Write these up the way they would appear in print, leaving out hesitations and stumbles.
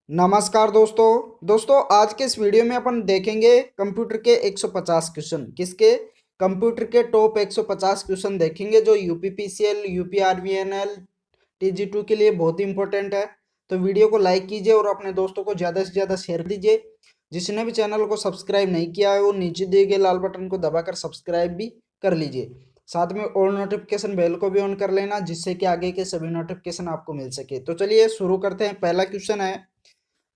नमस्कार दोस्तों आज के इस वीडियो में अपन देखेंगे कंप्यूटर के 150 क्वेश्चन। किसके? कंप्यूटर के टॉप 150 क्वेश्चन देखेंगे जो यूपीपीसीएल, यूपीआरवीएनएल, टीजी2 के लिए बहुत ही इंपॉर्टेंट है। तो वीडियो को लाइक कीजिए और अपने दोस्तों को ज़्यादा से ज़्यादा शेयर दीजिए। जिसने भी चैनल को सब्सक्राइब नहीं किया है वो नीचे दिए गए लाल बटन को दबाकर सब्सक्राइब भी कर लीजिए। साथ में ऑल नोटिफिकेशन बेल को भी ऑन कर लेना जिससे कि आगे के सभी नोटिफिकेशन आपको मिल सके। तो चलिए शुरू करते हैं। पहला क्वेश्चन है,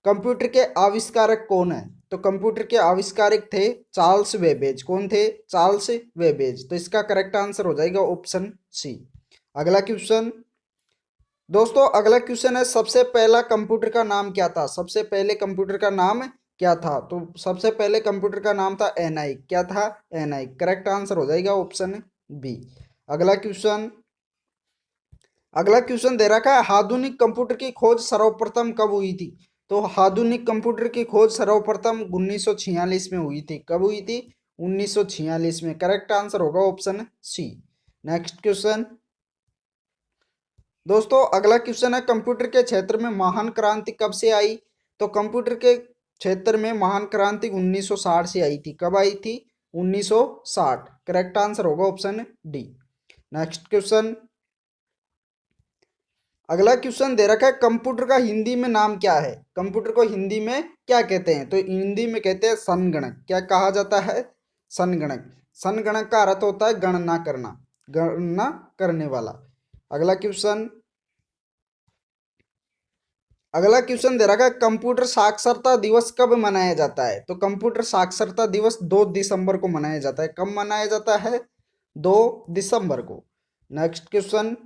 कंप्यूटर के आविष्कारक कौन है? तो कंप्यूटर के आविष्कारक थे चार्ल्स वेबेज। कौन थे? चार्ल्स वेबेज। तो इसका करेक्ट आंसर हो जाएगा ऑप्शन सी। अगला क्वेश्चन अगला क्वेश्चन है, सबसे पहला कंप्यूटर का नाम क्या था? सबसे पहले कंप्यूटर का नाम क्या था? तो सबसे पहले कंप्यूटर का नाम था एनआई। क्या था? एनआई। करेक्ट आंसर हो जाएगा ऑप्शन बी। अगला क्वेश्चन अगला क्वेश्चन दे रखा है, आधुनिक कंप्यूटर की खोज सर्वप्रथम कब हुई थी? तो आधुनिक कंप्यूटर की खोज सर्वप्रथम 1946 में हुई थी। कब हुई थी? 1946 में। करेक्ट आंसर होगा ऑप्शन सी। नेक्स्ट क्वेश्चन अगला क्वेश्चन है, कंप्यूटर के क्षेत्र में महान क्रांति कब से आई? तो कंप्यूटर के क्षेत्र में महान क्रांति 1960 से आई थी। कब आई थी? 1960। करेक्ट आंसर होगा ऑप्शन डी। नेक्स्ट क्वेश्चन अगला क्वेश्चन दे रखा है, कंप्यूटर का हिंदी में नाम क्या है? कंप्यूटर को हिंदी में क्या कहते हैं? तो हिंदी में कहते हैं संगणक। क्या कहा जाता है? संगणक। संगणक का अर्थ होता है गणना करना, गणना करने वाला। अगला क्वेश्चन अगला क्वेश्चन दे रखा है, कंप्यूटर साक्षरता दिवस कब मनाया जाता है? तो कंप्यूटर साक्षरता दिवस 2 दिसंबर को मनाया जाता है। कब मनाया जाता है? 2 दिसंबर को। नेक्स्ट क्वेश्चन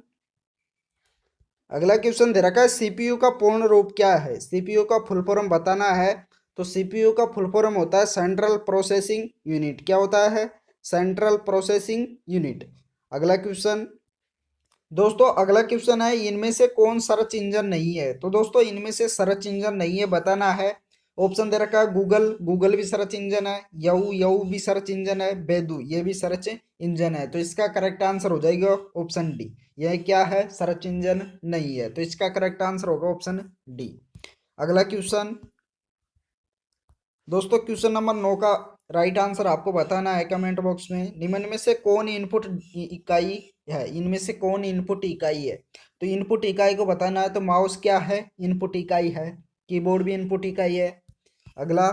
अगला क्वेश्चन दे रखा है, सीपीयू का पूर्ण रूप क्या है? सीपीयू का फुल फॉर्म बताना है। तो सीपीयू का फुल फॉर्म होता है सेंट्रल प्रोसेसिंग यूनिट। क्या होता है? Central processing unit. अगला क्वेश्चन अगला क्वेश्चन है, इनमें से कौन सर्च इंजन नहीं है? तो दोस्तों इनमें से सर्च इंजन नहीं है बताना है। ऑप्शन दे रखा है, गूगल। गूगल भी सर्च इंजन है। यहू यहू भी सर्च इंजन है। बेदू ये भी सर्च इंजन है। तो इसका करेक्ट आंसर हो जाएगा ऑप्शन डी। यह क्या है? सर्च इंजन नहीं है। तो इसका करेक्ट आंसर होगा ऑप्शन डी। अगला क्वेश्चन क्वेश्चन नंबर 9 का राइट आंसर आपको बताना है कमेंट बॉक्स में। निम्न में से कौन इनपुट इकाई है? इनमें से कौन इनपुट इकाई है? तो इनपुट इकाई को बताना है। तो माउस क्या है? इनपुट इकाई है। कीबोर्ड भी इनपुट इकाई है। अगला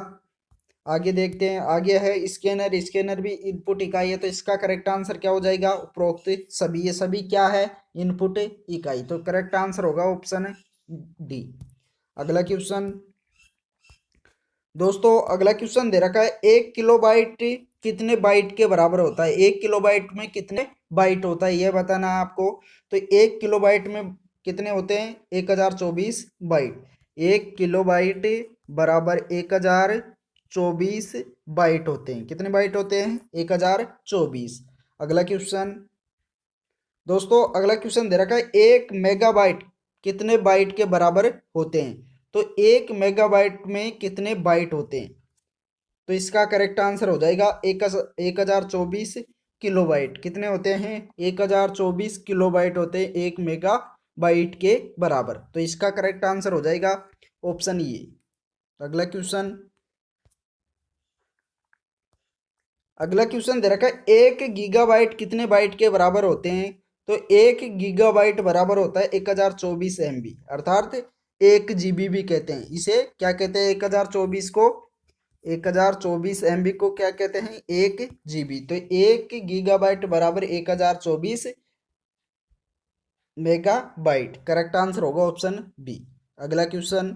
आगे देखते हैं। आगे है स्कैनर। स्कैनर भी इनपुट इकाई है। तो इसका करेक्ट आंसर क्या हो जाएगा? उपरोक्त सभी। ये सभी क्या है? इनपुट इकाई। तो करेक्ट आंसर होगा ऑप्शन डी। अगला क्वेश्चन अगला क्वेश्चन दे रखा है, 1 किलोबाइट कितने बाइट के बराबर होता है? 1 किलोबाइट में कितने बाइट होता है यह बताना है आपको। तो 1 किलोबाइट में कितने होते हैं? 1024 बाइट। 1 किलोबाइट बराबर 1024 बाइट होते हैं। कितने बाइट होते हैं? 1024। अगला क्वेश्चन अगला क्वेश्चन दे रखा है, 1 मेगाबाइट कितने बाइट के बराबर होते हैं? तो 1 मेगाबाइट में कितने बाइट होते हैं? तो इसका करेक्ट आंसर हो जाएगा 1024 किलोबाइट। कितने होते हैं? 1024 किलोबाइट होते हैं 1 मेगाबाइट के बराबर। तो इसका करेक्ट आंसर हो जाएगा ऑप्शन ए। अगला क्वेश्चन दे रखा है, 1 गीगाबाइट कितने बाइट के बराबर होते हैं? तो 1 गीगाबाइट बराबर होता है 1024 MB, अर्थात 1 GB भी कहते हैं इसे। क्या कहते हैं? 1024 को 1024 MB को क्या कहते हैं? 1 GB। तो 1 गीगाबाइट बराबर 1024 मेगाबाइट। करेक्ट आंसर होगा ऑप्शन बी। अगला क्वेश्चन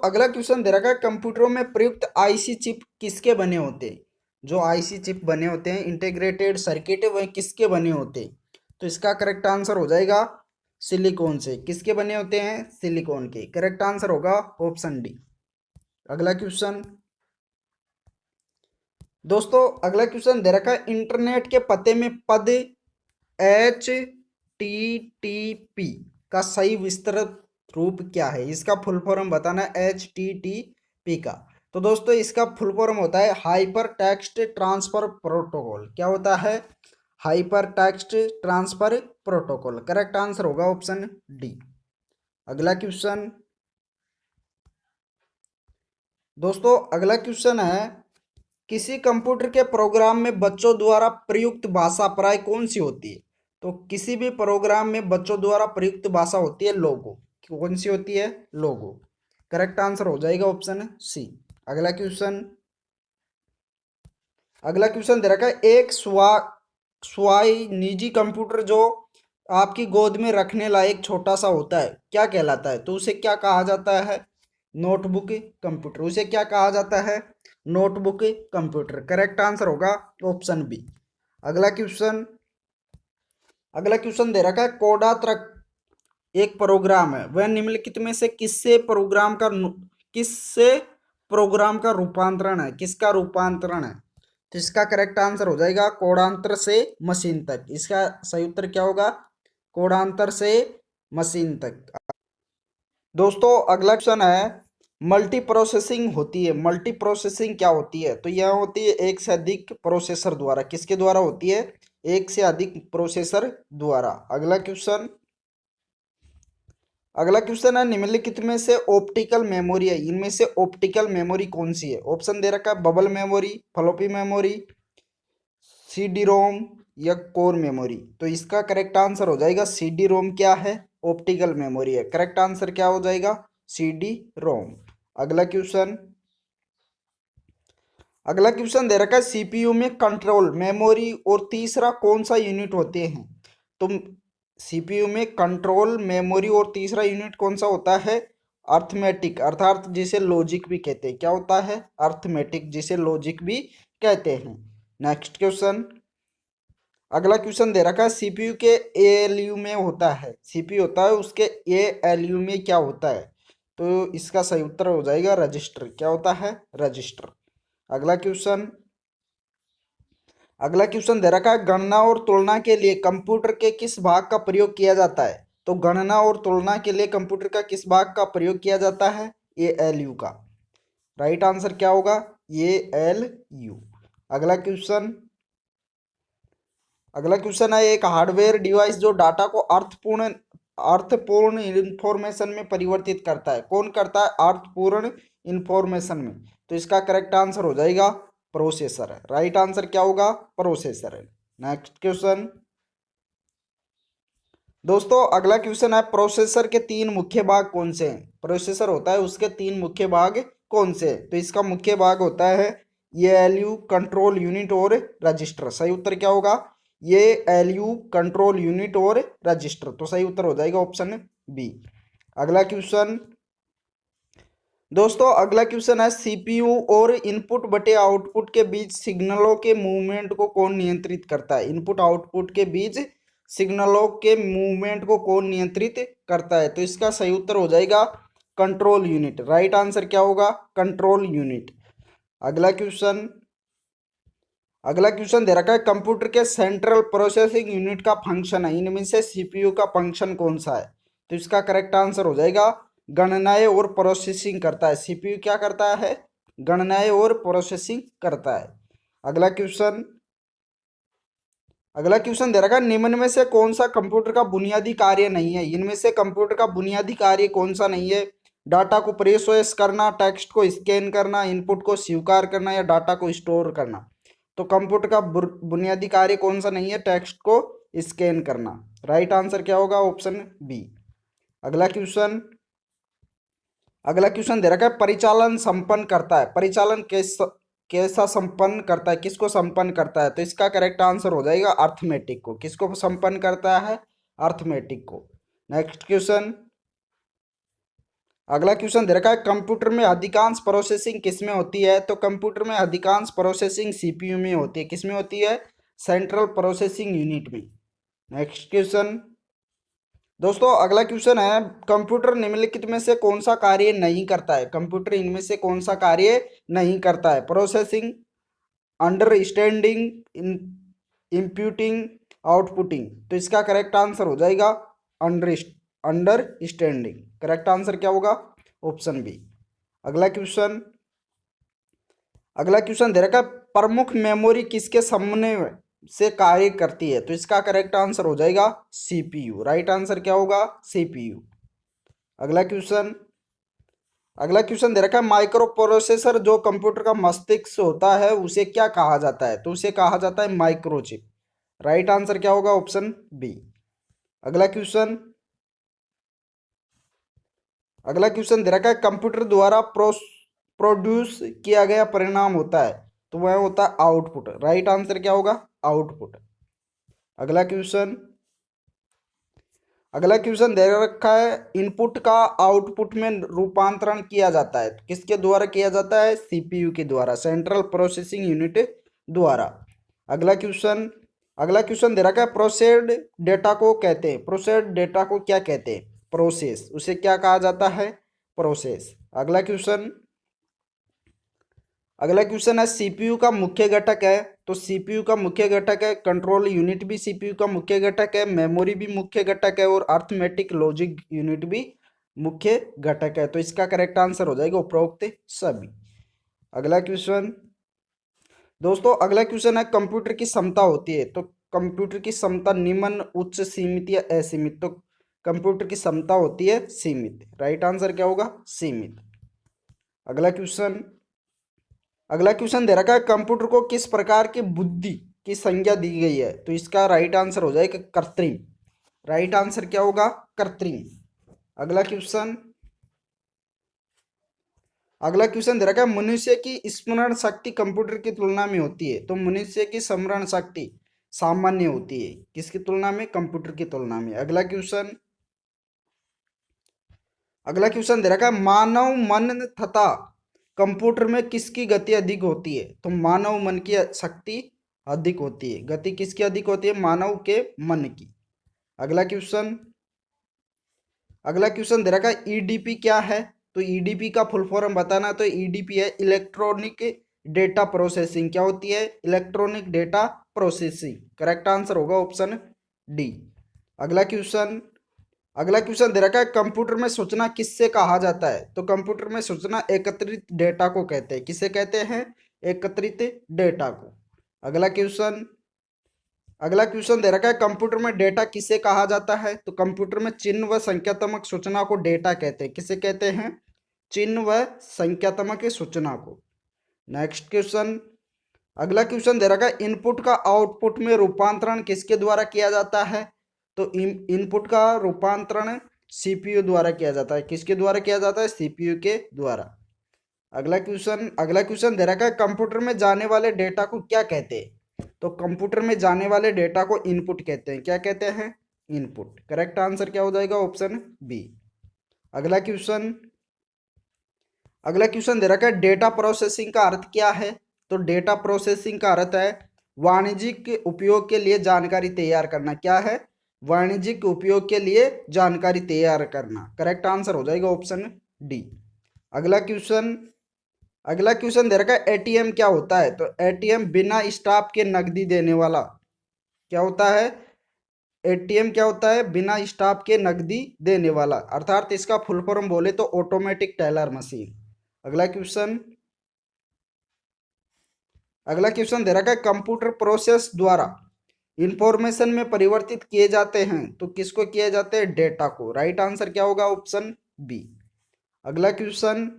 अगला क्वेश्चन दे रखा है, कंप्यूटरों में प्रयुक्त आईसी चिप किसके बने होते हैं? जो आईसी चिप बने होते हैं, इंटीग्रेटेड सर्किट, वह किसके बने होते हैं? तो इसका करेक्ट आंसर हो जाएगा सिलिकॉन से। किसके बने होते हैं? सिलिकॉन के। करेक्ट आंसर होगा ऑप्शन डी। अगला क्वेश्चन अगला क्वेश्चन दे रखा है, इंटरनेट के पते में पद HTTP का सही विस्तृत रूप क्या है? इसका फुल फॉर्म बताना है HTTP का। तो इसका फुल फॉर्म होता है हाइपर टेक्स्ट ट्रांसफर प्रोटोकॉल। क्या होता है? Hyper text transfer protocol. Correct answer होगा ऑप्शन डी। अगला क्वेश्चन दोस्तों, अगला क्वेश्चन है, किसी कंप्यूटर के प्रोग्राम में बच्चों द्वारा प्रयुक्त भाषा प्राय कौन सी होती है? तो किसी भी प्रोग्राम में बच्चों द्वारा प्रयुक्त भाषा होती है लोगो। कौन सी होती है? लोगो। करेक्ट आंसर हो जाएगा ऑप्शन सी। अगला क्वेश्चन, अगला क्वेश्चन दे रखा है, एक स्वाई निजी कंप्यूटर जो आपकी गोद में रखने लायक छोटा सा होता है क्या कहलाता है? तो उसे क्या कहा जाता है? Notebook computer. उसे क्या कहा जाता है? Notebook computer. करेक्ट आंसर होगा ऑप्शन बी। अगला क्वेश्चन, अगला क्वेश्चन दे रखा है, कोडा ट्रक एक प्रोग्राम है, वह निम्नलिखित में से किससे प्रोग्राम का रूपांतरण है? किसका रूपांतरण है? तो इसका करेक्ट आंसर हो जाएगा कोडांतर से मशीन तक। इसका सही उत्तर क्या होगा? कोडांतर से मशीन तक। दोस्तों अगला क्वेश्चन है, मल्टी प्रोसेसिंग होती है, मल्टी प्रोसेसिंग क्या होती है? तो यह होती है एक से अधिक प्रोसेसर द्वारा। किसके द्वारा होती है? एक से अधिक प्रोसेसर द्वारा। अगला क्वेश्चन, अगला क्वेश्चन है, निम्नलिखित में से ऑप्टिकल मेमोरी है, इनमें से ऑप्टिकल मेमोरी कौन सी है? ऑप्शन दे रखा है, bubble memory, floppy memory, CD ROM या कोर मेमोरी। तो इसका करेक्ट आंसर हो जाएगा सीडी रोम। क्या है? ऑप्टिकल मेमोरी है। करेक्ट आंसर क्या हो जाएगा? CD ROM. अगला क्वेश्चन, अगला क्वेश्चन दे रखा है, सीपीयू में कंट्रोल मेमोरी और तीसरा कौन सा यूनिट होते हैं? तो सीपीयू में कंट्रोल मेमोरी और तीसरा यूनिट कौन सा होता है? अर्थमेटिक, अर्थात जिसे लॉजिक भी कहते हैं। क्या होता है? अर्थमेटिक, जिसे लॉजिक भी कहते हैं। नेक्स्ट क्वेश्चन, अगला क्वेश्चन दे रखा है, सीपीयू के एएलयू में होता है, सीपीयू होता है उसके एएलयू में क्या होता है? तो इसका सही उत्तर हो जाएगा रजिस्टर। क्या होता है? रजिस्टर। अगला क्वेश्चन, अगला क्वेश्चन दे रखा है, गणना और तुलना के लिए कंप्यूटर के किस भाग का प्रयोग किया जाता है? तो गणना और तुलना के लिए कंप्यूटर का किस भाग का प्रयोग किया जाता है? एएलयू का। राइट आंसर क्या होगा? एएलयू। अगला क्वेश्चन, अगला क्वेश्चन है, एक हार्डवेयर डिवाइस जो डाटा को अर्थपूर्ण इंफॉर्मेशन में परिवर्तित करता है, कौन करता है? अर्थपूर्ण इंफॉर्मेशन में। तो इसका करेक्ट आंसर हो जाएगा प्रोसेसर है। राइट आंसर क्या होगा? प्रोसेसर है। नेक्स्ट क्वेश्चन, दोस्तों अगला क्वेश्चन है, प्रोसेसर के तीन मुख्य भाग कौन से हैं? प्रोसेसर होता है उसके तीन मुख्य भाग कौन से हैं? तो इसका मुख्य भाग होता है एएलयू, कंट्रोल यूनिट और रजिस्टर। सही उत्तर क्या होगा? एएलयू, कंट्रोल यूनिट और रजिस्टर। तो सही उत्तर हो जाएगा ऑप्शन बी। अगला क्वेश्चन, दोस्तों अगला क्वेश्चन है, सीपीयू और इनपुट बटे आउटपुट के बीच सिग्नलों के मूवमेंट को कौन नियंत्रित करता है? इनपुट आउटपुट के बीच सिग्नलों के मूवमेंट को कौन नियंत्रित करता है? तो इसका सही उत्तर हो जाएगा कंट्रोल यूनिट। राइट आंसर क्या होगा? Control unit. अगला क्वेश्चन, अगला क्वेश्चन दे रखा है, कंप्यूटर के सेंट्रल प्रोसेसिंग यूनिट का फंक्शन है, इनमें से सीपीयू का फंक्शन कौन सा है? तो इसका करेक्ट आंसर हो जाएगा गणनाएं और प्रोसेसिंग करता है। सीपीयू क्या करता है? गणनाएं और प्रोसेसिंग करता है। अगला क्वेश्चन, अगला क्वेश्चन दे रखा है, निम्न में से कौन सा कंप्यूटर का बुनियादी कार्य नहीं है? इनमें से कंप्यूटर का बुनियादी कार्य कौन सा नहीं है? डाटा को प्रोसेस करना, टेक्स्ट को स्कैन करना, इनपुट को स्वीकार करना या डाटा को स्टोर करना। तो कंप्यूटर का बुनियादी कार्य कौन सा नहीं है? टेक्स्ट को स्कैन करना। राइट आंसर क्या होगा? Option B. अगला क्वेश्चन, अगला क्वेश्चन दे रखा है, परिचालन संपन्न करता है, परिचालन कैसा संपन्न करता है, किसको संपन्न करता है? तो इसका करेक्ट आंसर हो जाएगा अर्थमेटिक को। किसको संपन्न करता है? अर्थमेटिक को। नेक्स्ट क्वेश्चन, अगला क्वेश्चन दे रखा है, कंप्यूटर में अधिकांश प्रोसेसिंग किस में होती है? तो कंप्यूटर में अधिकांश प्रोसेसिंग सीपीयू में होती है। किस में होती है? सेंट्रल प्रोसेसिंग यूनिट में। नेक्स्ट क्वेश्चन, दोस्तों अगला क्वेश्चन है, कंप्यूटर निम्नलिखित में से कौन सा कार्य नहीं करता है? कंप्यूटर इनमें से कौन सा कार्य नहीं करता है? Processing, understanding, imputing, outputting. तो इसका करेक्ट आंसर हो जाएगा अंडरस्टैंडिंग। करेक्ट आंसर क्या होगा? Option B. अगला क्वेश्चन, अगला क्वेश्चन दे रखा है, प्रमुख मेमोरी किसके समन्वय से कार्य करती है? तो इसका करेक्ट आंसर हो जाएगा सीपीयू। राइट आंसर क्या होगा? सीपीयू। अगला क्वेश्चन, अगला क्वेश्चन दे रखा है माइक्रो प्रोसेसर जो कंप्यूटर का मस्तिष्क होता है उसे क्या कहा जाता है? तो उसे कहा जाता है माइक्रोचिप। राइट आंसर क्या होगा? Option B. अगला क्वेश्चन, अगला क्वेश्चन दे रखा है कंप्यूटर द्वारा प्रोड्यूस किया गया परिणाम होता है, तो वह होता है आउटपुट। राइट आंसर क्या होगा? आउटपुट। अगला क्वेश्चन, अगला क्वेश्चन दे रखा है इनपुट का आउटपुट में रूपांतरण किया जाता है, किसके द्वारा किया जाता है? सीपीयू के द्वारा, सेंट्रल प्रोसेसिंग यूनिट द्वारा। अगला क्वेश्चन, अगला क्वेश्चन दे रखा है प्रोसेस्ड डेटा को कहते हैं, प्रोसेस्ड डेटा को क्या कहते हैं? प्रोसेस। उसे क्या कहा जाता है? प्रोसेस। अगला क्वेश्चन, अगला क्वेश्चन है सीपीयू का मुख्य घटक है, तो सीपीयू का मुख्य घटक है, कंट्रोल यूनिट भी सीपीयू का मुख्य घटक है, मेमोरी भी मुख्य घटक है और अर्थमेटिक लॉजिक यूनिट भी मुख्य घटक है। तो इसका करेक्ट आंसर हो जाएगा उपरोक्त सभी। अगला क्वेश्चन, दोस्तों अगला क्वेश्चन है कंप्यूटर की क्षमता होती है, तो कंप्यूटर की क्षमता निम्न, उच्च, सीमित या असीमित? तो कंप्यूटर की क्षमता होती है सीमित। राइट आंसर क्या होगा? सीमित। अगला क्वेश्चन, अगला क्वेश्चन दे रखा है कंप्यूटर को किस प्रकार की बुद्धि की संज्ञा दी गई है? तो इसका राइट आंसर हो जाएगा कृत्रिम। राइट आंसर क्या होगा? कृत्रिम। अगला क्वेश्चन, अगला क्वेश्चन दे रखा है मनुष्य की स्मरण शक्ति कंप्यूटर की तुलना में होती है, तो मनुष्य की स्मरण शक्ति सामान्य होती है, किसकी तुलना में? कंप्यूटर की तुलना में। अगला क्वेश्चन, अगला क्वेश्चन दे रखा है मानव मन तथा कंप्यूटर में किसकी गति अधिक होती है? तो मानव मन की शक्ति अधिक होती है। गति किसकी अधिक होती है? मानव के मन की। अगला क्वेश्चन, अगला क्वेश्चन दे रखा है ईडीपी क्या है? तो ईडीपी का फुल फॉर्म बताना, तो ईडीपी है इलेक्ट्रॉनिक डेटा प्रोसेसिंग। क्या होती है? Electronic data processing. Correct answer होगा ऑप्शन डी। अगला क्वेश्चन, अगला क्वेश्चन दे रखा है कंप्यूटर में सूचना किससे कहा जाता है? तो कंप्यूटर में सूचना एकत्रित डेटा को कहते हैं। किसे कहते हैं? एकत्रित डेटा को। अगला क्वेश्चन, अगला क्वेश्चन दे रखा है कंप्यूटर में डेटा किसे कहा जाता है? तो कंप्यूटर में चिन्ह व संख्यात्मक सूचना को डेटा कहते हैं। किसे कहते हैं? चिन्ह व संख्यात्मक सूचना को। नेक्स्ट क्वेश्चन, अगला क्वेश्चन दे रखा है इनपुट का आउटपुट में रूपांतरण किसके द्वारा किया जाता है? तो इनपुट का रूपांतरण सीपीयू द्वारा किया जाता है। किसके द्वारा किया जाता है? सीपीयू के द्वारा। अगला क्वेश्चन, अगला क्वेश्चन दे रखा है कंप्यूटर में जाने वाले डेटा को क्या कहते हैं? तो कंप्यूटर में जाने वाले डेटा को इनपुट कहते हैं। क्या कहते हैं? इनपुट। करेक्ट आंसर क्या हो जाएगा? Option B. अगला क्वेश्चन, अगला क्वेश्चन दे रखा है डेटा प्रोसेसिंग का अर्थ क्या है? तो डेटा प्रोसेसिंग का अर्थ है वाणिज्यिक उपयोग के लिए जानकारी तैयार करना। क्या है? वाणिज्यिक उपयोग के लिए जानकारी तैयार करना। करेक्ट आंसर हो जाएगा ऑप्शन डी। अगला क्वेश्चन, अगला क्वेश्चन दे रखा है एटीएम क्या होता है? तो एटीएम बिना स्टाफ के नकदी देने वाला क्या होता है? एटीएम क्या होता है? बिना स्टाफ के नकदी देने वाला, अर्थात इसका फुल फॉर्म बोले तो ऑटोमेटिक टेलर मशीन। अगला क्वेश्चन, अगला क्वेश्चन दे रखा है कंप्यूटर प्रोसेस द्वारा इंफॉर्मेशन में परिवर्तित किए जाते हैं, तो किसको किए जाते हैं? डेटा को। राइट आंसर क्या होगा? Option B. अगला क्वेश्चन,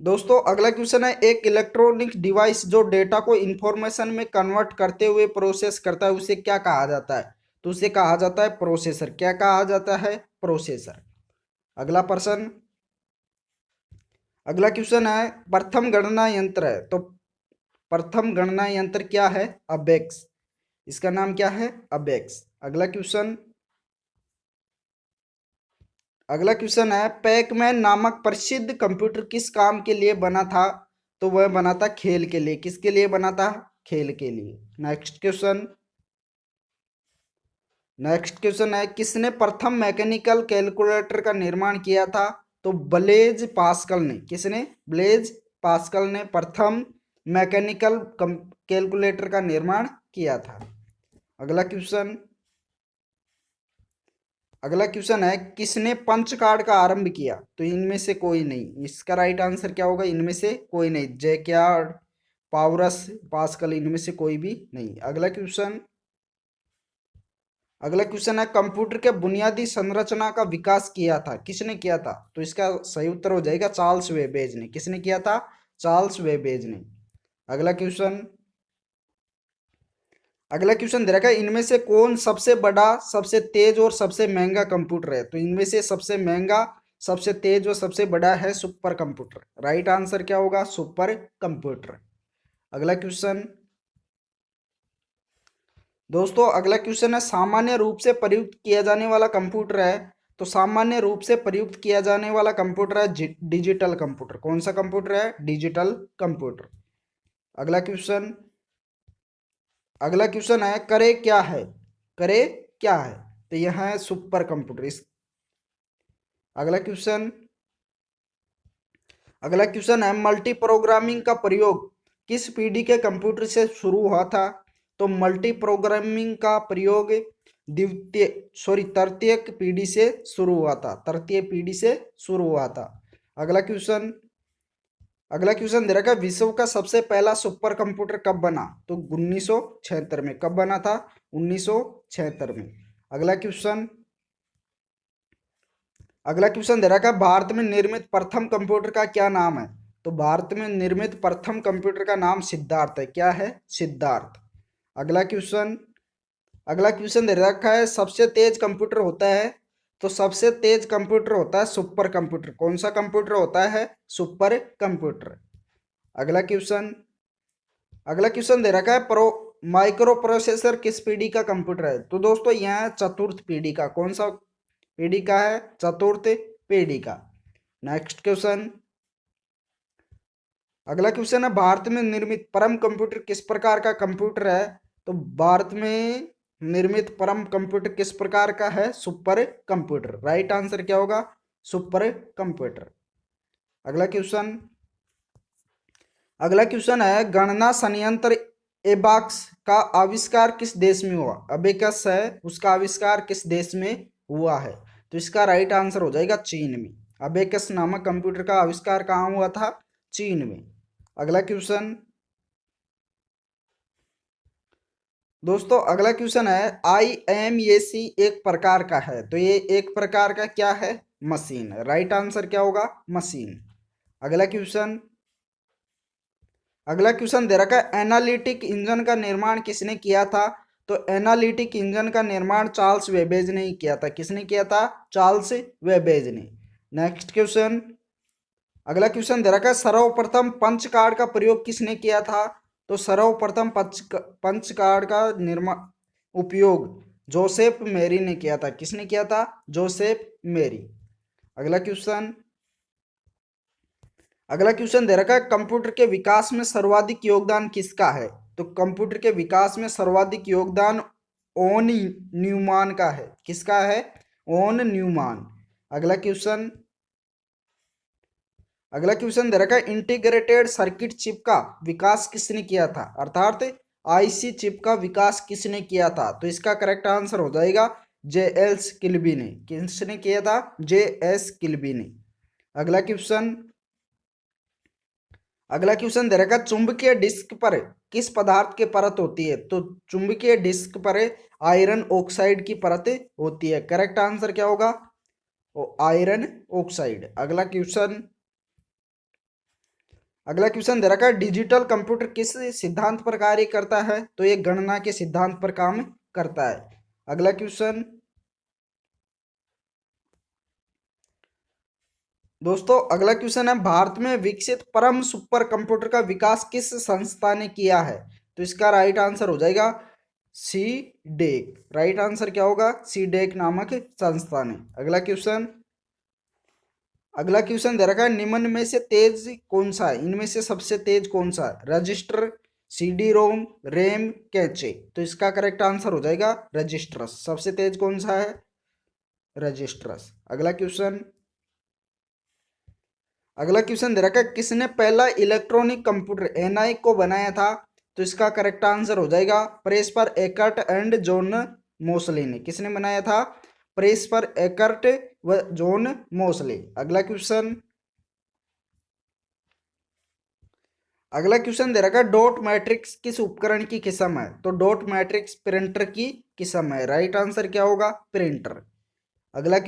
दोस्तों अगला क्वेश्चन है एक इलेक्ट्रॉनिक डिवाइस जो डेटा को इंफॉर्मेशन में कन्वर्ट करते हुए प्रोसेस करता है उसे क्या कहा जाता है? तो उसे कहा जाता है प्रोसेसर। क्या कहा जाता है? प्रोसेसर। अगला प्रश्न, अगला क्वेश्चन है प्रथम गणना यंत्र है, तो प्रथम गणना यंत्र क्या है? अबेक्स। इसका नाम क्या है? अबेक्स। अगला क्वेश्चन, अगला क्वेश्चन है पैकमैन नामक प्रसिद्ध कंप्यूटर किस काम के लिए बना था? तो वह बना था खेल के लिए। किसके लिए बना था? खेल के लिए। नेक्स्ट क्वेश्चन, नेक्स्ट क्वेश्चन है किसने प्रथम मैकेनिकल कैलकुलेटर का निर्माण किया था? तो ब्लेज पास्कल ने। किसने? ब्लेज पास्कल ने प्रथम मैकेनिकल कैलकुलेटर का निर्माण किया था। अगला क्वेश्चन, अगला क्वेश्चन है किसने पंच कार्ड का आरंभ किया? तो इनमें से कोई नहीं। इसका राइट आंसर क्या होगा? इनमें से कोई नहीं। जैक्यार्ड, पाउरस, पास्कल, इनमें से कोई भी नहीं। अगला क्वेश्चन, अगला क्वेश्चन है कंप्यूटर के बुनियादी संरचना का विकास किया था, किसने किया था? तो इसका सही उत्तर हो जाएगा चार्ल्स वेबेज ने। किसने किया था? चार्ल्स वेबेज ने। अगला क्वेश्चन, अगला क्वेश्चन दे रखा है इनमें से कौन सबसे बड़ा, सबसे तेज और सबसे महंगा कंप्यूटर है? तो इनमें से सबसे महंगा, सबसे तेज और सबसे बड़ा है सुपर कंप्यूटर। राइट आंसर क्या होगा? Super computer. अगला क्वेश्चन दोस्तों, अगला क्वेश्चन है सामान्य रूप से प्रयुक्त किया जाने वाला कंप्यूटर है। तो सामान्य रूप से प्रयुक्त किया जाने वाला कंप्यूटर है डिजिटल कंप्यूटर। कौन सा कंप्यूटर है? Digital computer. अगला क्वेश्चन, अगला क्वेश्चन है करे क्या है? करे क्या है? तो यह है सुपर कंप्यूटर। इस अगला क्वेश्चन, अगला क्वेश्चन है मल्टी प्रोग्रामिंग का प्रयोग किस पीढ़ी के कंप्यूटर से शुरू हुआ था? तो मल्टी प्रोग्रामिंग का प्रयोग द्वितीय तृतीय पीढ़ी से शुरू हुआ था। तृतीय पीढ़ी से शुरू हुआ था। अगला क्वेश्चन, अगला क्वेश्चन दे रखा है विश्व का सबसे पहला सुपर कंप्यूटर कब बना? तो 1976 में। कब बना था? 1976 में। अगला क्वेश्चन, अगला क्वेश्चन दे रखा है भारत में निर्मित प्रथम कंप्यूटर का क्या नाम है? तो भारत में निर्मित प्रथम कंप्यूटर का नाम सिद्धार्थ है। क्या है? सिद्धार्थ। अगला क्वेश्चन, अगला क्वेश्चन दे रखा है सबसे तेज कंप्यूटर होता है? तो सबसे तेज कंप्यूटर होता है सुपर कंप्यूटर। कौन सा कंप्यूटर होता है? Super computer. अगला क्वेश्चन, अगला क्वेश्चन दे रखा है माइक्रो प्रोसेसर किस पीढ़ी का कंप्यूटर है? तो दोस्तों यह है चतुर्थ पीढ़ी का। कौन सा पीढ़ी का है? चतुर्थ पीढ़ी का। नेक्स्ट क्वेश्चन, अगला क्वेश्चन है भारत में निर्मित परम कंप्यूटर किस प्रकार का कंप्यूटर है? तो भारत में निर्मित परम कंप्यूटर किस प्रकार का है? Super computer. राइट आंसर क्या होगा? Super computer. अगला क्वेश्चन, अगला क्वेश्चन है गणना संयंत्र एबाक्स का आविष्कार किस देश में हुआ? अबेकस है उसका आविष्कार किस देश में हुआ है? तो इसका राइट आंसर हो जाएगा चीन में। अबेकस नामक कंप्यूटर का आविष्कार कहाँ हुआ था? चीन में। अगला क्वेश्चन, दोस्तों अगला क्वेश्चन है IMAC एक प्रकार का है। तो ये एक प्रकार का क्या है? मशीन। राइट आंसर क्या होगा? मशीन। अगला क्वेश्चन, अगला क्वेश्चन दे रखा है एनालिटिक इंजन का निर्माण किसने किया था? तो एनालिटिक इंजन का निर्माण चार्ल्स वेबेज ने ही किया था। किसने किया था? चार्ल्स वेबेज ने। नेक्स्ट क्वेश्चन, अगला क्वेश्चन दे रखा है सर्वप्रथम पंच कार्ड का प्रयोग किसने किया था? तो सर्वप्रथम पंच कार्ड का निर्माण उपयोग जोसेफ मेरी ने किया था। किसने किया था? जोसेफ मेरी। अगला क्वेश्चन, अगला क्वेश्चन दे रखा है कंप्यूटर के विकास में सर्वाधिक योगदान किसका है? तो कंप्यूटर के विकास में सर्वाधिक योगदान ओन न्यूमान का है। किसका है? Own Newman. अगला क्वेश्चन, अगला क्वेश्चन दे रखा है इंटीग्रेटेड सर्किट चिप का विकास किसने किया था? अर्थात IC चिप का विकास किसने किया था? तो इसका करेक्ट आंसर हो जाएगा JS किल्बी ने। किसने किया था? JS किल्बी ने। अगला क्वेश्चन, अगला क्वेश्चन दे रखा है चुंबकीय डिस्क पर किस पदार्थ की परत होती है? तो चुंबकीय डिस्क पर आयरन ऑक्साइड की परत होती है। करेक्ट आंसर क्या होगा? Iron oxide. अगला क्वेश्चन, अगला क्वेश्चन दे रखा है डिजिटल कंप्यूटर किस सिद्धांत पर कार्य करता है? तो ये गणना के सिद्धांत पर काम करता है। अगला क्वेश्चन, दोस्तों अगला क्वेश्चन है भारत में विकसित परम सुपर कंप्यूटर का विकास किस संस्था ने किया है? तो इसका राइट आंसर हो जाएगा सी डेक। राइट आंसर क्या होगा? सी डेक नामक संस्था ने। अगला क्वेश्चन, अगला क्वेश्चन दे रखा है निम्न में से तेज कौन सा है? इनमें से सबसे तेज कौन सा है? Register, CD-ROM, RAM, cache. तो इसका करेक्ट आंसर हो जाएगा रजिस्टर्स। सबसे तेज कौन सा है? रजिस्टर्स। अगला क्वेश्चन, अगला क्वेश्चन दे रखा है किसने पहला इलेक्ट्रॉनिक कंप्यूटर NI को बनाया था? तो इसका करेक्ट आंसर हो जाएगा प्रेस्पर एकर्ट एंड जॉन मोसले ने। किसने बनाया था? प्रेस्पर एकर्ट व जॉन मोसले। अगला क्वेश्चन, अगला क्वेश्चन दे रखा है डॉट मैट्रिक्स किस उपकरण की किस्म है? तो डॉट मैट्रिक्स प्रिंटर की किस्म है। राइट आंसर क्या होगा? प्रिंटर। अगला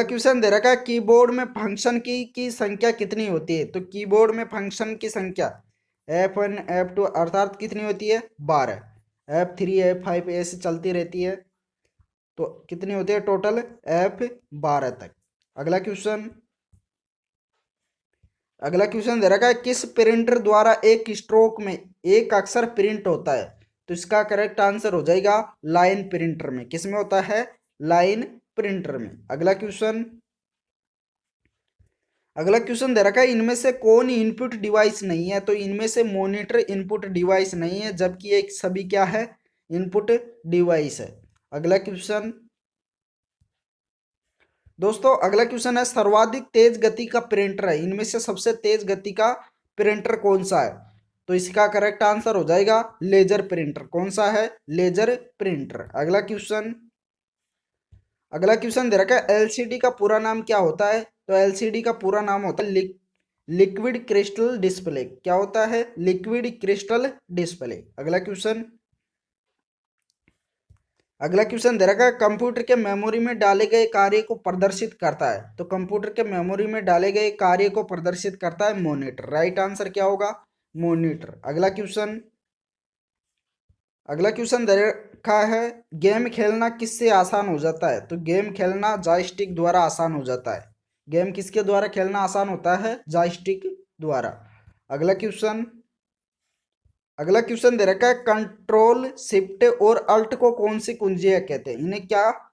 क्वेश्चन दे रखा है कीबोर्ड में फंक्शन की संख्या कितनी होती है? तो कीबोर्ड में फंक्शन की संख्या F1 F2 अर्थात कितनी होती है? 12। F3 F5 ऐसे चलती रहती है, तो कितनी होती है टोटल? F12 तक। अगला क्वेश्चन दे रखा है किस प्रिंटर द्वारा एक स्ट्रोक में एक अक्षर प्रिंट होता है? तो इसका करेक्ट आंसर हो जाएगा लाइन प्रिंटर में। किस में होता है? लाइन प्रिंटर में। अगला क्वेश्चन दे रखा है इनमें से कौन इनपुट डिवाइस नहीं है? तो इनमें से मॉनिटर इनपुट डिवाइस नहीं है, जबकि एक सभी क्या है? इनपुट डिवाइस है। अगला क्वेश्चन दोस्तों, अगला क्वेश्चन है सर्वाधिक तेज गति का प्रिंटर है, इनमें से सबसे तेज गति का प्रिंटर कौन सा है? तो इसका करेक्ट आंसर हो जाएगा लेजर प्रिंटर। कौन सा है? Laser printer. अगला क्वेश्चन दे रखा है एलसीडी का पूरा नाम क्या होता है? तो एलसीडी का पूरा नाम होता है लिक्विड क्रिस्टल डिस्प्ले। क्या होता है? Liquid crystal display. अगला क्वेश्चन दे रखा है कंप्यूटर के मेमोरी में डाले गए कार्य को प्रदर्शित करता है। तो कंप्यूटर के मेमोरी में डाले गए कार्य को प्रदर्शित करता है मॉनिटर। राइट आंसर क्या होगा? मॉनिटर। अगला क्वेश्चन दे रखा है गेम खेलना किससे आसान हो जाता है? तो गेम खेलना जॉयस्टिक द्वारा आसान हो जाता है। गेम किसके द्वारा खेलना आसान होता है? जॉयस्टिक द्वारा। अगला क्वेश्चन अगला क्वेश्चन दे रखा है कंट्रोल शिफ्ट और अल्ट को कौन सी कुंजियां कहते हैं? इन्हें क्या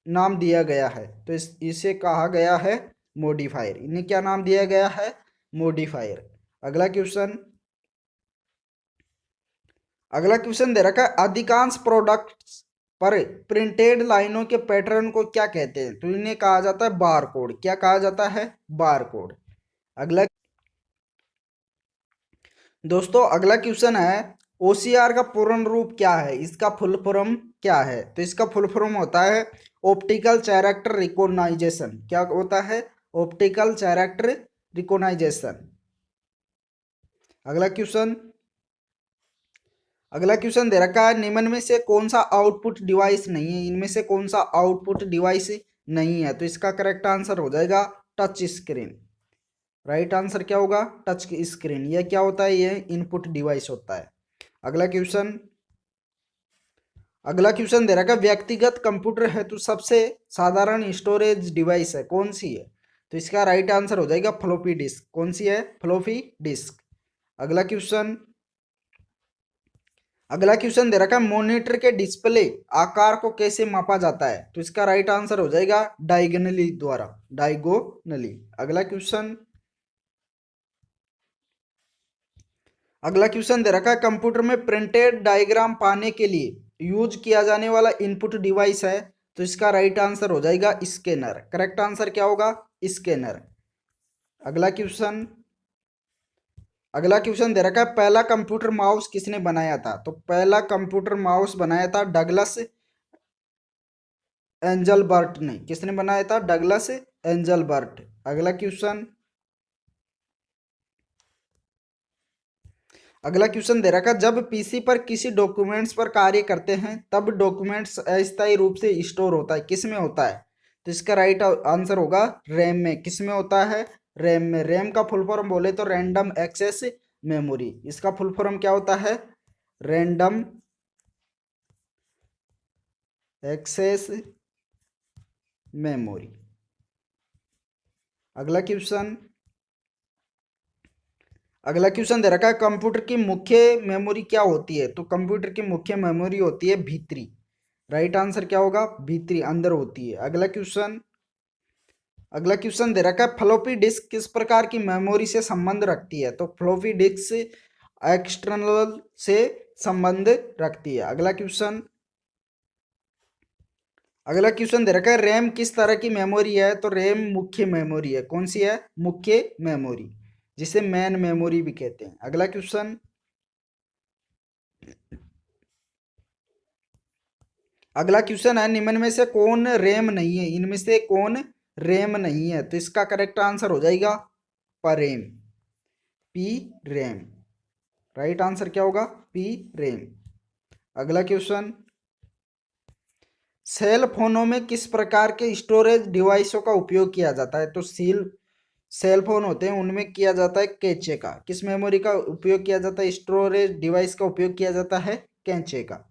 नाम दिया गया है? तो इसे कहा गया है मॉडिफायर। इन्हें क्या नाम दिया गया है? मॉडिफायर। अगला क्वेश्चन अगला क्वेश्चन दे रखा है अधिकांश प्रोडक्ट्स पर प्रिंटेड लाइनों के पैटर्न को क्या कहते हैं? तो इन्हें कहा जाता है बार कोड। क्या कहा जाता है? Bar code. अगला दोस्तों, अगला क्वेश्चन है ओसीआर का पूर्ण रूप क्या है? इसका फुल फॉर्म क्या है? तो इसका फुल फॉर्म होता है ऑप्टिकल कैरेक्टर रिकॉग्नाइजेशन। क्या होता है? Optical character recognization. अगला क्वेश्चन अगला क्वेश्चन दे रखा है निम्न में से कौन सा आउटपुट डिवाइस नहीं है? इनमें से कौन सा आउटपुट डिवाइस नहीं है? तो इसका करेक्ट आंसर हो जाएगा टच स्क्रीन। राइट आंसर क्या होगा? Touch screen. यह क्या होता है? यह इनपुट डिवाइस होता है। अगला क्वेश्चन अगला क्वेश्चन दे रखा है व्यक्तिगत कंप्यूटर है तो सबसे साधारण स्टोरेज डिवाइस है कौन सी है? तो इसका राइट आंसर हो जाएगा फ्लॉपी डिस्क। कौन सी है? Floppy disk. अगला क्वेश्चन अगला क्वेश्चन दे रखा है मॉनिटर के डिस्प्ले आकार को कैसे मापा जाता है? तो इसका राइट आंसर हो जाएगा डायगोनली द्वारा। डायगोनली। अगला क्वेश्चन दे रखा है कंप्यूटर में प्रिंटेड डायग्राम पाने के लिए यूज किया जाने वाला इनपुट डिवाइस है। तो इसका राइट आंसर हो जाएगा स्कैनर। करेक्ट आंसर क्या होगा? स्कैनर। अगला क्वेश्चन अगला क्वेश्चन दे रखा है पहला कंप्यूटर माउस किसने बनाया था? तो पहला कंप्यूटर माउस बनाया था डगलस एंजलबर्ट ने। किसने बनाया था? Douglas Engelbart. अगला क्वेश्चन दे रखा जब पीसी पर किसी डॉक्यूमेंट्स पर कार्य करते हैं तब डॉक्यूमेंट्स अस्थायी रूप से स्टोर होता है। किस में होता है? तो इसका राइट आंसर होगा रैम में। किस में होता है? रैम में। रैम का फुल फॉर्म बोले तो रैंडम एक्सेस मेमोरी। इसका फुल फॉर्म क्या होता है? Random access memory. अगला क्वेश्चन अगला क्वेश्चन दे रखा है कंप्यूटर की मुख्य मेमोरी क्या होती है? तो कंप्यूटर की मुख्य मेमोरी होती है भीतरी। राइट आंसर क्या होगा? भीतरी, अंदर होती है। अगला क्वेश्चन दे रखा है फ्लॉपी डिस्क किस प्रकार की मेमोरी से संबंध रखती है? तो फ्लॉपी डिस्क एक्सटर्नल से संबंध रखती है। अगला क्वेश्चन दे रखा है रैम किस तरह की मेमोरी है? तो रैम मुख्य मेमोरी है। कौन सी है? मुख्य मेमोरी, जिसे मेन मेमोरी भी कहते हैं। अगला क्वेश्चन है निम्न में से कौन रैम नहीं है? इनमें से कौन रैम नहीं है? तो इसका करेक्ट आंसर हो जाएगा परेम। P RAM. राइट आंसर क्या होगा? P RAM. अगला क्वेश्चन, सेल फोनों में किस प्रकार के स्टोरेज डिवाइसों का उपयोग किया जाता है? तो सेल फोन होते हैं उनमें किया जाता है कैचे का। किस मेमोरी का उपयोग किया जाता है? स्टोरेज डिवाइस का उपयोग किया जाता है कैचे का।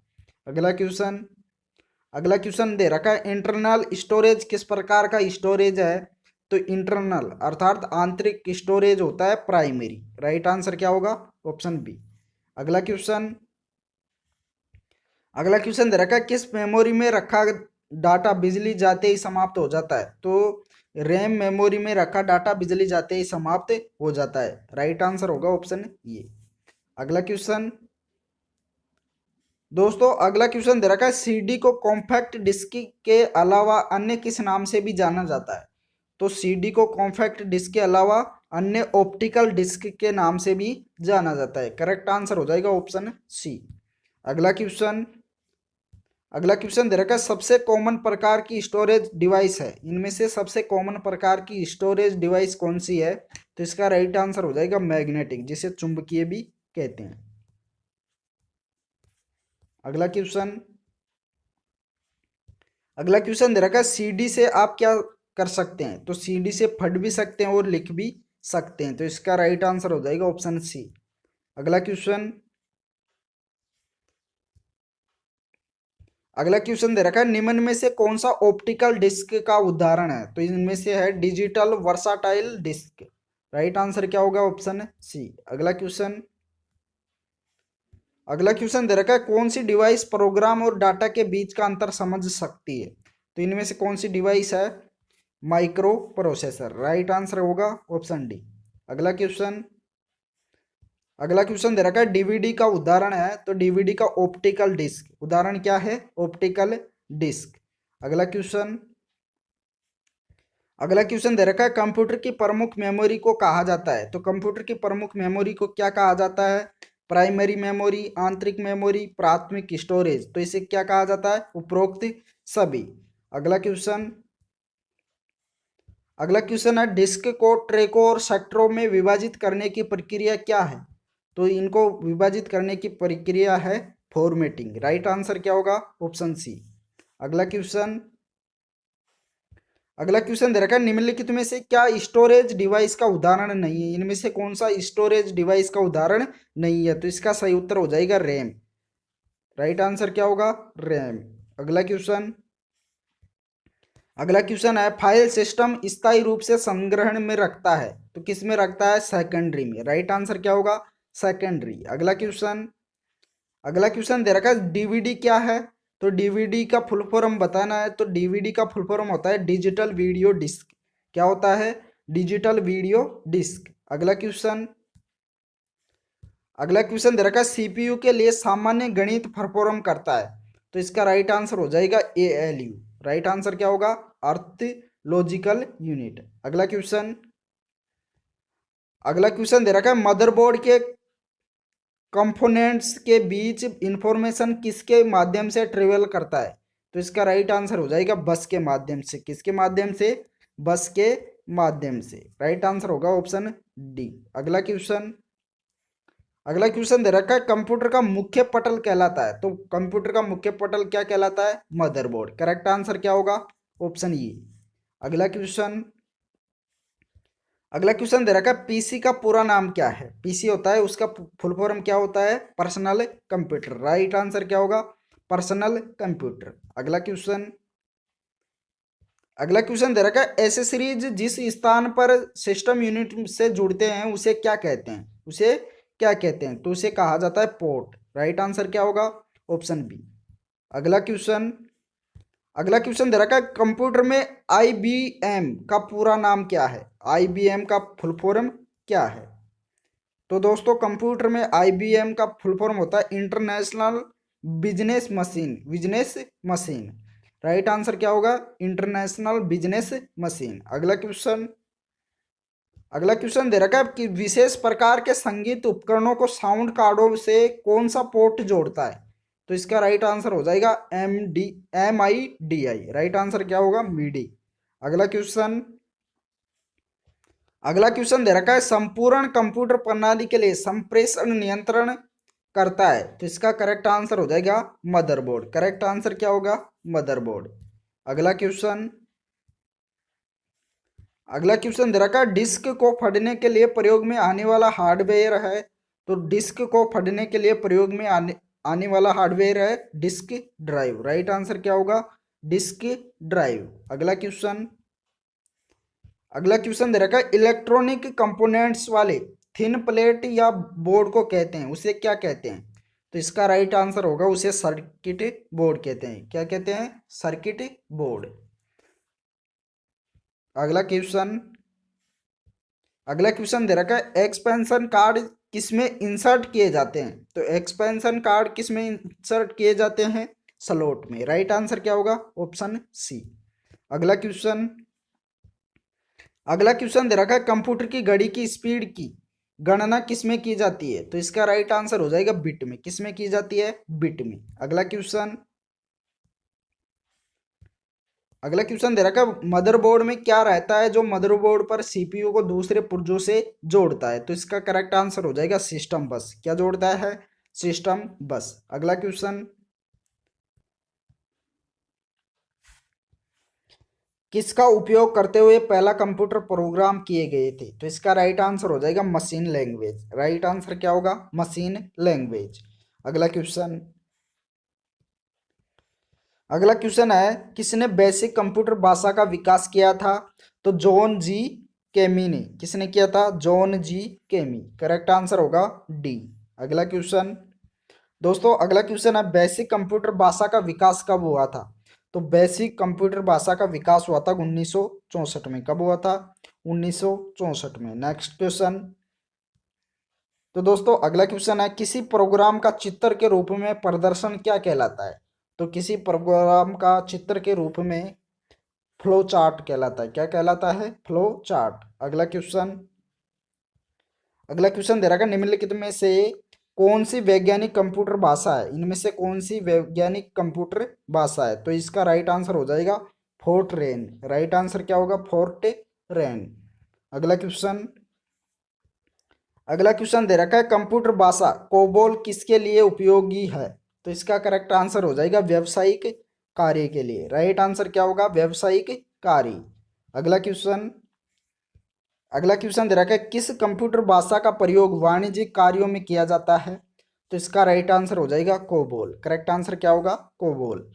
अगला क्वेश्चन दे रखा है, इंटरनल स्टोरेज किस प्रकार का स्टोरेज है? तो इंटरनल अर्थात आंतरिक स्टोरेज होता है प्राइमरी। राइट आंसर क्या होगा? Option B. अगला क्वेश्चन अगला क्वेश्चन दे रखा है, किस मेमोरी में रखा डाटा बिजली जाते ही समाप्त हो जाता है? तो रैम मेमोरी में रखा डाटा बिजली जाते ही समाप्त हो जाता है। राइट आंसर होगा ऑप्शन ये। अगला क्वेश्चन दोस्तों, अगला क्वेश्चन दे रखा है, सीडी को कॉम्पैक्ट डिस्क के अलावा अन्य किस नाम से भी जाना जाता है? तो सीडी को कॉम्पैक्ट डिस्क के अलावा अन्य ऑप्टिकल डिस्क के नाम से भी जाना जाता है। करेक्ट आंसर हो जाएगा ऑप्शन सी। अगला क्वेश्चन दे रखा है, सबसे कॉमन प्रकार की स्टोरेज डिवाइस है, इनमें से सबसे कॉमन प्रकार की स्टोरेज डिवाइस कौन सी है? तो इसका राइट आंसर हो जाएगा मैग्नेटिक, जिसे चुंबकीय भी कहते हैं। अगला क्वेश्चन दे रखा है, सीडी से आप क्या कर सकते हैं? तो सीडी से पढ़ भी सकते हैं और लिख भी सकते हैं। तो इसका राइट आंसर हो जाएगा ऑप्शन सी। अगला क्वेश्चन दे रखा है, निम्न में से कौन सा ऑप्टिकल डिस्क का उदाहरण है? तो इनमें से है digital versatile disc. Right answer क्या होगा? Option C. अगला क्वेश्चन दे रखा है, कौन सी डिवाइस प्रोग्राम और डाटा के बीच का अंतर समझ सकती है? तो इनमें से कौन सी डिवाइस है? Micro processor. राइट आंसर होगा ऑप्शन डी। अगला क्वेश्चन दे रखा है, डीवीडी का उदाहरण है, तो डीवीडी का ऑप्टिकल डिस्क उदाहरण क्या है? Optical disc. अगला क्वेश्चन दे रखा है, कंप्यूटर की प्रमुख मेमोरी को कहा जाता है, तो कंप्यूटर की प्रमुख मेमोरी को क्या कहा जाता है? प्राइमरी मेमोरी, आंतरिक मेमोरी, प्राथमिक स्टोरेज। तो इसे क्या कहा जाता है? उपरोक्त सभी। अगला क्वेश्चन है, डिस्क को ट्रैकों और सेक्टरों में विभाजित करने की प्रक्रिया क्या है? तो इनको विभाजित करने की प्रक्रिया है फॉर्मेटिंग। राइट आंसर क्या होगा? Option C. अगला क्वेश्चन दे रखा है, निम्नलिखित में से क्या स्टोरेज डिवाइस का उदाहरण नहीं है? इनमें से कौन सा स्टोरेज डिवाइस का उदाहरण नहीं है? तो इसका सही उत्तर हो जाएगा रैम। राइट आंसर क्या होगा? रैम। अगला क्वेश्चन है, फाइल सिस्टम स्थायी रूप से संग्रहण में रखता है, तो किस में रखता है? सेकेंडरी में। राइट आंसर क्या होगा? सेकेंडरी। अगला क्वेश्चन दे रखा है, डीवीडी क्या है? तो डीवीडी का फुल फॉर्म बताना है, तो डीवीडी का फुल फॉर्म होता है डिजिटल वीडियो डिस्क। क्या होता है? Digital video disc. अगला क्वेश्चन दे रखा है, सीपीयू के लिए सामान्य गणित परफॉर्म करता है, तो इसका राइट आंसर हो जाएगा एएलयू। राइट आंसर क्या होगा? अर्थ लॉजिकल यूनिट। अगला क्वेश्चन दे रखा है, मदरबोर्ड के कंपोनेंट्स के बीच इंफॉर्मेशन किसके माध्यम से ट्रेवल करता है? तो इसका राइट आंसर हो जाएगा बस के माध्यम से। किसके माध्यम से? बस के माध्यम से। राइट आंसर होगा ऑप्शन डी। अगला क्वेश्चन दे रखा है, कंप्यूटर का मुख्य पटल कहलाता है, तो कंप्यूटर का मुख्य पटल क्या कहलाता है? मदरबोर्ड। करेक्ट आंसर क्या होगा? Option E. अगला क्वेश्चन दे रखा है, पीसी का पूरा नाम क्या है? पीसी होता है, उसका फुल फॉर्म क्या होता है? Personal computer. राइट आंसर क्या होगा? Personal computer. अगला क्वेश्चन दे रखा है, एसेसरीज जिस स्थान पर सिस्टम यूनिट से जुड़ते हैं उसे क्या कहते हैं? तो उसे कहा जाता है पोर्ट। राइट आंसर क्या होगा? Option B. अगला क्वेश्चन दे रखा है, कंप्यूटर में आईबीएम का पूरा नाम क्या है? आईबीएम का फुल फॉर्म क्या है? तो दोस्तों, कंप्यूटर में आईबीएम का फुल फॉर्म होता है international business machine. Right answer क्या होगा? International business machine. अगला क्वेश्चन दे रखा है कि विशेष प्रकार के संगीत उपकरणों को साउंड कार्डों से कौन सा पोर्ट जोड़ता है? तो इसका राइट आंसर हो जाएगा MIDI। राइट आंसर क्या होगा? मीडी। अगला अगला क्वेश्चन दे रखा है संपूर्ण कंप्यूटर प्रणाली के लिए संप्रेषण नियंत्रण करता है, तो इसका करेक्ट आंसर हो जाएगा मदरबोर्ड। करेक्ट आंसर क्या होगा? मदरबोर्ड। अगला क्वेश्चन, अगला क्वेश्चन दे रखा है डिस्क को फटने के लिए प्रयोग में आने वाला हार्डवेयर है, तो डिस्क को फटने के लिए प्रयोग में आने वाला हार्डवेयर है डिस्क ड्राइव। राइट आंसर क्या होगा? Disk drive. अगला क्वेश्चन, अगला क्वेश्चन दे रखा है इलेक्ट्रॉनिक कंपोनेंट्स वाले थिन प्लेट या बोर्ड को कहते हैं, उसे क्या कहते हैं? तो इसका राइट आंसर होगा उसे सर्किट बोर्ड कहते हैं। क्या कहते हैं? Circuit board. अगला क्वेश्चन, अगला क्वेश्चन दे रखा है एक्सपेंशन कार्ड किसमें इंसर्ट किए जाते हैं, तो एक्सपेंशन कार्ड किसमें इंसर्ट किए जाते हैं? स्लॉट में। राइट आंसर क्या होगा? Option C. अगला क्वेश्चन, अगला क्वेश्चन दे रखा है कंप्यूटर की घड़ी की स्पीड की गणना किसमें की जाती है, तो इसका राइट आंसर हो जाएगा बिट में। किसमें की जाती है? बिट में। अगला क्वेश्चन, अगला क्वेश्चन दे रखा है मदरबोर्ड में क्या रहता है जो मदरबोर्ड पर सीपीयू को दूसरे पुर्जों से जोड़ता है, तो इसका करेक्ट आंसर हो जाएगा सिस्टम बस। क्या जोड़ता है? सिस्टम बस। अगला क्वेश्चन, किसका उपयोग करते हुए पहला कंप्यूटर प्रोग्राम किए गए थे, तो इसका राइट आंसर हो जाएगा मशीन लैंग्वेज। राइट आंसर क्या होगा? Machine language. अगला क्वेश्चन, अगला क्वेश्चन है किसने बेसिक कंप्यूटर भाषा का विकास किया था, तो जॉन जी केमी ने। किसने किया था? जॉन जी केमी। करेक्ट आंसर होगा डी। अगला क्वेश्चन, दोस्तों अगला क्वेश्चन है बेसिक कंप्यूटर भाषा का विकास कब हुआ था, तो बेसिक कंप्यूटर भाषा का विकास हुआ था 1964 में। कब हुआ था? 1964 में। नेक्स्ट क्वेश्चन, तो दोस्तों अगला क्वेश्चन है किसी प्रोग्राम का चित्र के रूप में प्रदर्शन क्या कहलाता है, तो किसी प्रोग्राम का चित्र के रूप में फ्लो चार्ट कहलाता है। क्या कहलाता है? Flow chart. अगला क्वेश्चन, अगला क्वेश्चन दे रखा है निम्नलिखित में से कौन सी वैज्ञानिक कंप्यूटर भाषा है, इनमें से कौन सी वैज्ञानिक कंप्यूटर भाषा है, तो इसका राइट आंसर हो जाएगा फोर्ट्रेन। राइट आंसर क्या होगा? फोर्ट्रेन। अगला क्वेश्चन, अगला क्वेश्चन दे रखा है कंप्यूटर भाषा कोबोल किसके लिए उपयोगी है, तो इसका करेक्ट आंसर हो जाएगा व्यावसायिक कार्य के लिए। राइट आंसर क्या होगा? व्यावसायिक कार्य। अगला क्वेश्चन, अगला क्वेश्चन दे रखा है किस कंप्यूटर भाषा का प्रयोग वाणिज्यिक कार्यों में किया जाता है, तो इसका राइट आंसर हो जाएगा कोबोल। करेक्ट आंसर क्या होगा? कोबोल।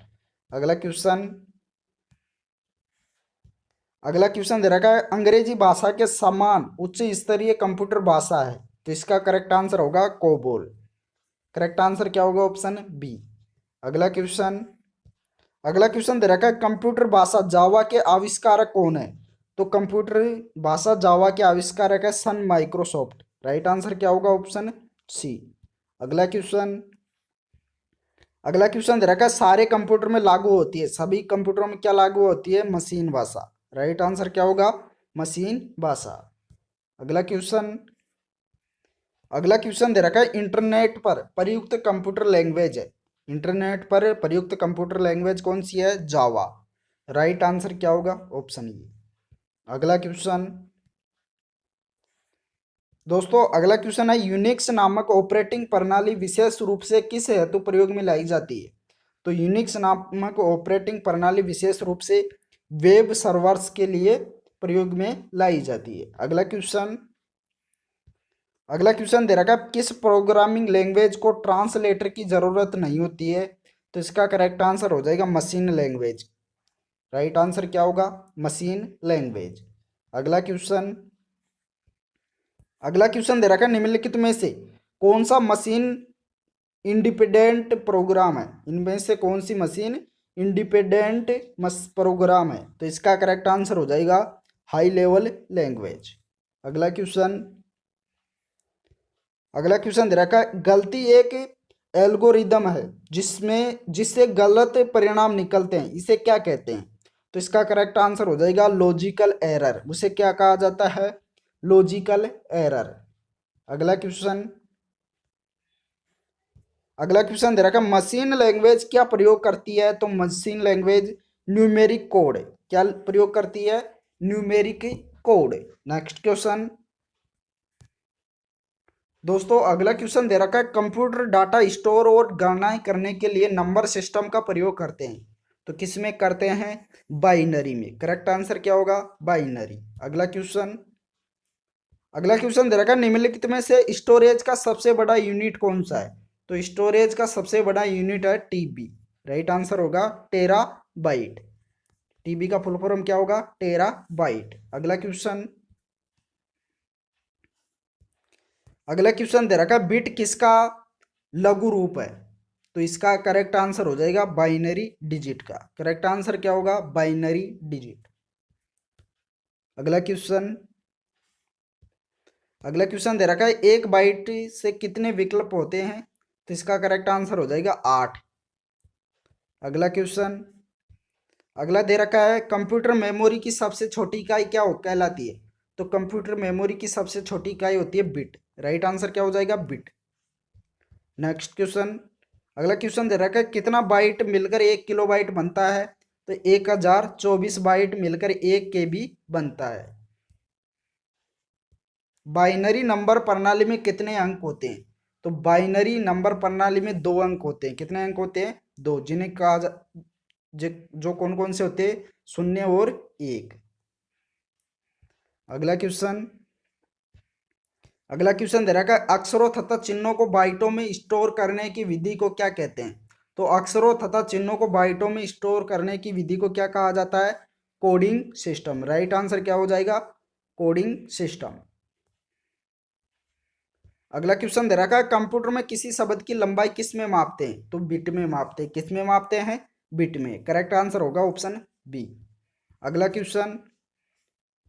अगला क्वेश्चन, अगला क्वेश्चन दे रखा है अंग्रेजी भाषा के समान उच्च स्तरीय कंप्यूटर भाषा है, तो इसका करेक्ट आंसर होगा कोबोल। करेक्ट आंसर क्या होगा? Option B. अगला क्वेश्चन, अगला क्वेश्चन दे रखा है कंप्यूटर भाषा जावा के आविष्कारक कौन है, तो कंप्यूटर भाषा जावा के आविष्कारक है सन माइक्रोसॉफ्ट। राइट आंसर क्या होगा? Option C. अगला क्वेश्चन, अगला क्वेश्चन दे रखा है सारे कंप्यूटर में लागू होती है, सभी कंप्यूटरों में क्या लागू होती है? मशीन भाषा। राइट आंसर क्या होगा? मशीन भाषा। अगला क्वेश्चन, अगला क्वेश्चन दे रखा है इंटरनेट पर प्रयुक्त कंप्यूटर लैंग्वेज है, इंटरनेट पर प्रयुक्त कंप्यूटर लैंग्वेज कौन सी है? जावा। राइट आंसर क्या होगा? Option E. अगला क्वेश्चन, दोस्तों अगला क्वेश्चन है यूनिक्स नामक ऑपरेटिंग प्रणाली विशेष रूप से किस हेतु प्रयोग में लाई जाती है, तो यूनिक्स नामक ऑपरेटिंग प्रणाली विशेष रूप से वेब सर्वर्स के लिए प्रयोग में लाई जाती है। अगला क्वेश्चन, अगला क्वेश्चन दे रखा है किस प्रोग्रामिंग लैंग्वेज को ट्रांसलेटर की जरूरत नहीं होती है, तो इसका करेक्ट आंसर हो जाएगा मशीन लैंग्वेज। राइट आंसर क्या होगा? Machine language. अगला क्वेश्चन, अगला क्वेश्चन दे रखा है निम्नलिखित में से कौन सा मशीन इंडिपेंडेंट प्रोग्राम है, इनमें से कौन सी मशीन इंडिपेंडेंट प्रोग्राम है, तो इसका करेक्ट आंसर हो जाएगा हाई लेवल लैंग्वेज। अगला क्वेश्चन, अगला क्वेश्चन दे रखा है गलती एक एल्गोरिदम है जिसमें जिससे गलत परिणाम निकलते हैं, इसे क्या कहते हैं, तो इसका करेक्ट आंसर हो जाएगा लॉजिकल एरर। उसे क्या कहा जाता है? Logical error. अगला क्वेश्चन, अगला क्वेश्चन दे रखा है मशीन लैंग्वेज क्या प्रयोग करती है, तो मशीन लैंग्वेज न्यूमेरिक कोड क्या प्रयोग करती है? Numeric code. नेक्स्ट क्वेश्चन दोस्तों, अगला क्वेश्चन दे रखा है कंप्यूटर डाटा स्टोर और गणनाएं करने के लिए नंबर सिस्टम का प्रयोग करते हैं, तो किस में करते हैं? बाइनरी में। करेक्ट आंसर क्या होगा? बाइनरी। अगला क्वेश्चन दे रखा है निम्नलिखित में से स्टोरेज का सबसे बड़ा यूनिट कौन सा है? तो स्टोरेज का सबसे बड़ा यूनिट है टीबी। राइट आंसर होगा टेरा बाइट। टीबी का फुल फॉर्म क्या होगा? टेरा बाइट। अगला क्वेश्चन दे रखा है बिट किसका लघु रूप है? तो इसका करेक्ट आंसर हो जाएगा बाइनरी डिजिट का। करेक्ट आंसर क्या होगा? Binary digit. अगला क्वेश्चन अगला क्वेश्चन दे रखा है एक बाइट से कितने विकल्प होते हैं? तो इसका करेक्ट आंसर हो जाएगा 8। अगला क्वेश्चन अगला दे रखा है कंप्यूटर मेमोरी की सबसे छोटी इकाई क्या कहलाती है? तो कंप्यूटर मेमोरी की सबसे छोटी इकाई होती है बिट। राइट आंसर क्या हो जाएगा? बिट। नेक्स्ट क्वेश्चन अगला क्वेश्चन दे रखा है कितना बाइट मिलकर 1 किलोबाइट बनता है? तो 1024 बाइट मिलकर 1 KB बनता है। बाइनरी नंबर प्रणाली में कितने अंक होते हैं? तो बाइनरी नंबर प्रणाली में 2 अंक होते हैं। कितने अंक होते हैं? 2, जिन्हें कहा जो कौन कौन से होते हैं? 0 और 1। अगला क्वेश्चन अगला क्वेश्चन दे रखा है अक्षरों तथा चिन्हों को बाइटों में स्टोर करने की विधि को क्या कहते हैं? तो अक्षरों तथा चिन्हों को बाइटों में स्टोर करने की विधि को क्या कहा जाता है? Coding system. राइट आंसर क्या हो जाएगा? Coding system. अगला क्वेश्चन दे रखा है कंप्यूटर में किसी शब्द की लंबाई किस में मापते हैं? तो बिट में मापते हैं। किस में मापते हैं? बिट में। करेक्ट आंसर होगा ऑप्शन बी। अगला क्वेश्चन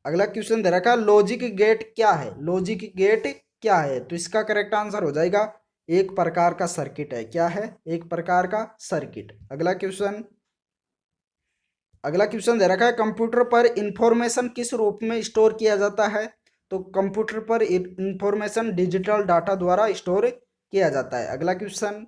अगला क्वेश्चन दे रखा है लॉजिक गेट क्या है? लॉजिक गेट क्या है? तो इसका करेक्ट आंसर हो जाएगा एक प्रकार का सर्किट है। क्या है? एक प्रकार का सर्किट। अगला क्वेश्चन दे रखा है कंप्यूटर पर इंफॉर्मेशन किस रूप में स्टोर किया जाता है? तो कंप्यूटर पर इंफॉर्मेशन डिजिटल डाटा द्वारा स्टोर किया जाता है। अगला क्वेश्चन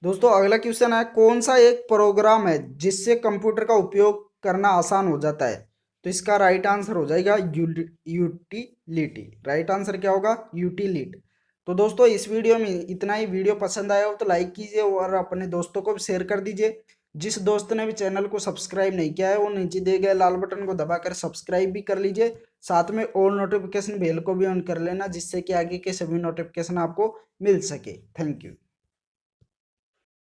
दोस्तों अगला क्वेश्चन है कौन सा एक प्रोग्राम है जिससे कंप्यूटर का उपयोग करना आसान हो जाता है? तो इसका राइट आंसर हो जाएगा यूटिलिटी। राइट आंसर क्या होगा? यूटिलिटी। तो दोस्तों इस वीडियो में इतना ही। वीडियो पसंद आया हो तो लाइक कीजिए और अपने दोस्तों को भी शेयर कर दीजिए। जिस दोस्त ने भी चैनल को सब्सक्राइब नहीं किया है वो नीचे दिए गए लाल बटन को दबाकर सब्सक्राइब भी कर लीजिए। साथ में ऑल नोटिफिकेशन बेल को भी ऑन कर लेना जिससे कि आगे के सभी नोटिफिकेशन आपको मिल सके। Thank you.